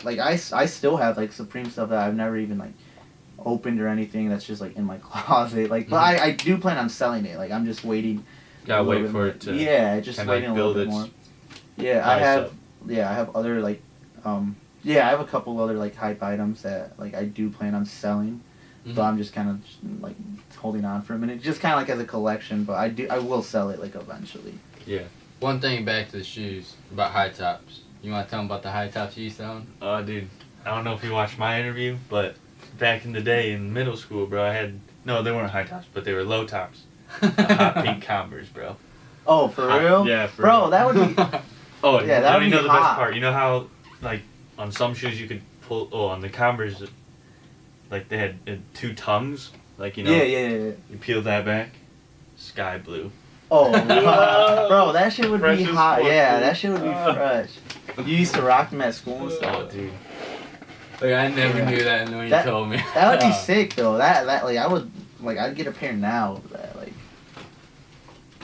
like I still have like Supreme stuff that I've never even like opened or anything. That's just like in my closet. Like, but I do plan on selling it. Like, I'm just waiting. Gotta wait for it to. Yeah, just waiting a little bit more. Yeah, I have. Yeah, I have other like, yeah, I have a couple other like hype items that like I do plan on selling. So I'm just kind of like holding on for a minute, just kind of like as a collection. But I will sell it like eventually. Yeah. One thing back to the shoes about high tops. You want to tell them about the high tops you selling? Dude, I don't know if you watched my interview, but back in the day in middle school, bro, I had they weren't high tops, but they were low tops. Hot pink Converse, bro. Oh, for real? Yeah, for real. real. That would be. Oh, yeah, that would be know the hot. best part. You know how like on some shoes you could pull. Oh, on the Converse, like they had 2 tongues. Like Yeah. You peel that back. Sky blue. Oh, bro, that shit would Fresh be as hot. fuck, Yeah, dude. that shit would be fresh. You used to rock them at school and stuff. Oh, dude. Like, I never knew that when you told me. That would be sick though. That like I would like I'd get a pair now. That like.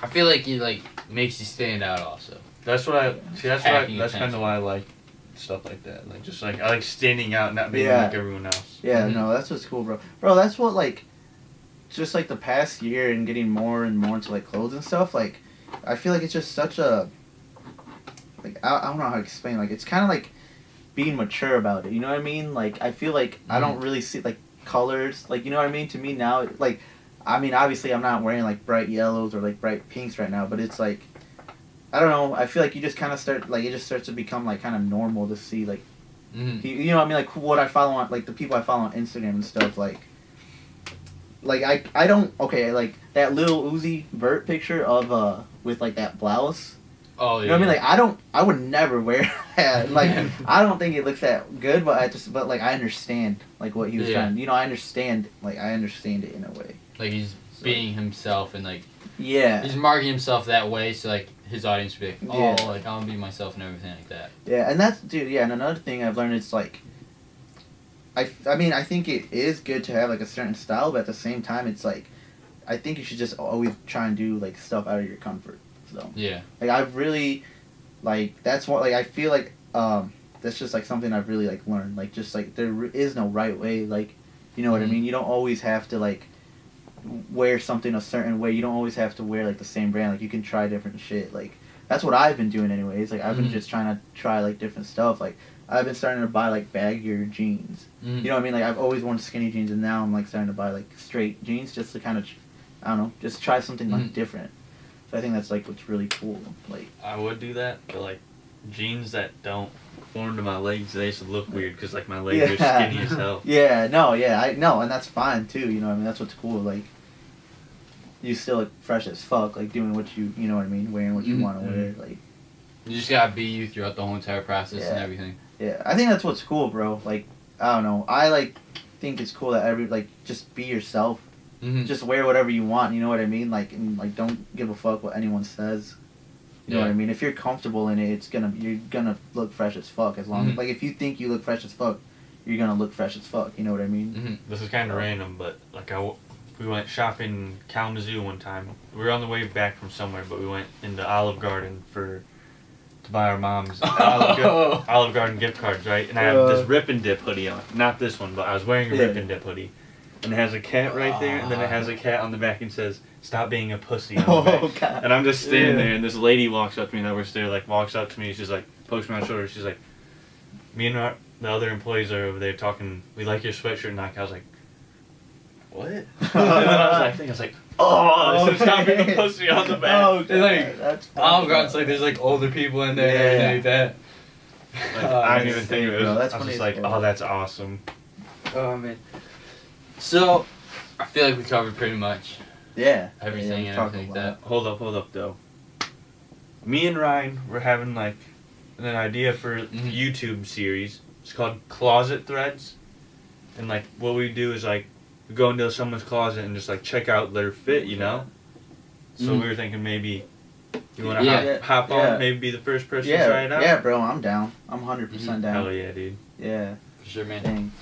I feel like it like makes you stand out also. That's what I see. That's Packing that's kind of attention. why I like stuff like that. Like just like I like standing out, not being Yeah. like everyone else. Yeah, no, that's what's cool, bro. Bro, that's what like, just like the past year and getting more and more into like clothes and stuff. Like, I feel like it's just such a. Like I don't know how to explain. Like it's kind of like being mature about it. You know what I mean? Like I feel like I don't really see like colors. Like you know what I mean? To me now, like, I mean obviously I'm not wearing like bright yellows or like bright pinks right now, but it's like, I don't know. I feel like you just kind of start like it just starts to become like kind of normal to see like, you know what I mean? Like what I follow on like the people I follow on Instagram and stuff like. Like I don't like that Lil Uzi Vert picture of with like that blouse. Oh yeah. You know what I mean? Like I would never wear that. Like I don't think it looks that good, but like I understand like what he was trying. You know, I understand it in a way. Like he's being himself and like yeah. he's marketing himself that way so like his audience will be like, Yeah. like I'm gonna be myself and everything like that. Yeah, and that's and another thing I've learned is like I mean I think it is good to have like a certain style, but at the same time it's like I think you should just always try and do like stuff out of your comfort. So yeah, like I've really like that's what like I feel like that's just like something I've really like learned, like just like there is no right way, like you know what I mean. You don't always have to like wear something a certain way. You don't always have to wear like the same brand. Like you can try different shit. Like that's what I've been doing anyways. Like I've been just trying to try like different stuff. Like I've been starting to buy like baggier jeans. You know what I mean? Like I've always worn skinny jeans and now I'm like starting to buy like straight jeans just to kind of I don't know, just try something like different. So I think that's like what's really cool. Like I would do that, but like jeans that don't form to my legs, they used to look weird because like my legs are skinny as hell. Yeah, no, yeah, I know, and that's fine too. You know what I mean? That's what's cool. Like you still look fresh as fuck, like doing what you know what I mean, wearing what you want to wear. Like you just gotta be you throughout the whole entire process and everything. Yeah, I think that's what's cool, bro. Like I don't know, I like think it's cool that just be yourself. Just wear whatever you want, you know what I mean? Like, and like, don't give a fuck what anyone says. You know what I mean? If you're comfortable in it, you're gonna look fresh as fuck. As long as, like, if you think you look fresh as fuck, you're gonna look fresh as fuck. You know what I mean? This is kind of random, but like we went shopping in Kalamazoo one time. We were on the way back from somewhere, but we went into Olive Garden to buy our mom's Olive Garden gift cards, right? And I have this Rip and Dip hoodie on. Not this one, but I was wearing a Rip and Dip hoodie. And it has a cat right there, and then it has a cat on the back and says, "Stop being a pussy." On the back. God. And I'm just standing there, and this lady walks up to me that works there, like walks up to me, she's like, pokes me on the shoulder, she's like, "Me and the other employees are over there talking, we like your sweatshirt," and I was like, "What?" And then I was like, "Oh, this is stop being a pussy on the back." Oh, It's like, that's Olive Garden's like there's like older people in there and everything like that. Like, I didn't even think of it. Bro, that's I was funny just as like, fuck. "Oh, that's awesome." Oh man. So, I feel like we covered pretty much everything and everything like that. Hold up, though. Me and Ryan were having like an idea for a YouTube series. It's called Closet Threads, and like what we do is like we go into someone's closet and just like check out their fit, you know. So we were thinking maybe you want to hop on, maybe be the first person to try it out. Yeah, bro, I'm down. I'm 100% down. Hell yeah, dude. Yeah. For sure, man. Dang.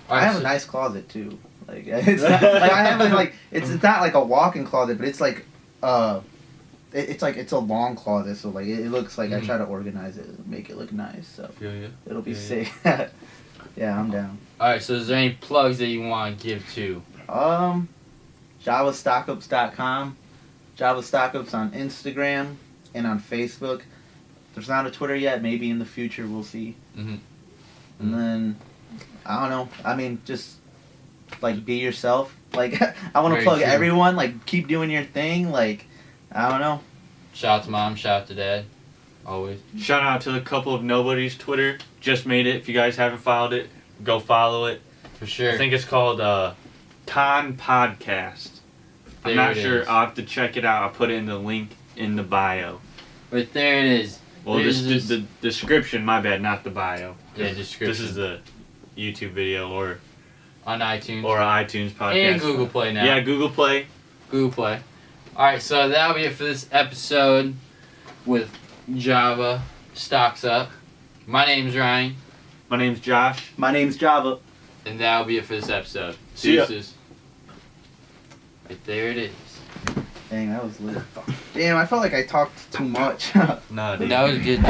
Right, I have a nice closet too. Like it's not, like I have like it's not like a walk-in closet, but it's like it's a long closet, so like it looks like I try to organize it, make it look nice. So Feel you. it'll be Yeah, sick. Yeah, I'm down. Alright, so is there any plugs that you want to give to? JavaStockups.com. Java Stockups on Instagram and on Facebook. There's not a Twitter yet. Maybe in the future we'll see. Mm-hmm. And then, I don't know. I mean, just, like, be yourself. Like, I want to Very plug true. everyone. Like, keep doing your thing. Like, I don't know. Shout out to mom, shout out to dad. Always. Shout out to the couple of nobodies Twitter. Just made it. If you guys haven't followed it, go follow it. For sure. I think it's called Ton Podcast. I'm There not it sure. is. I'll have to check it out. I'll put it in the link in the bio. But there it is. Well, There's the description, my bad, not the bio. Yeah, description. This is the YouTube video or on iTunes. an iTunes podcast. And Google Play now. Yeah, Google Play. Google Play. Alright, so that'll be it for this episode with Java Stocks Up. My name's Ryan. My name's Josh. My name's Java. And that'll be it for this episode. See ya. Deuces. Right there it is. Dang, that was lit. Damn, I felt like I talked too much. Nah, dude. That was good.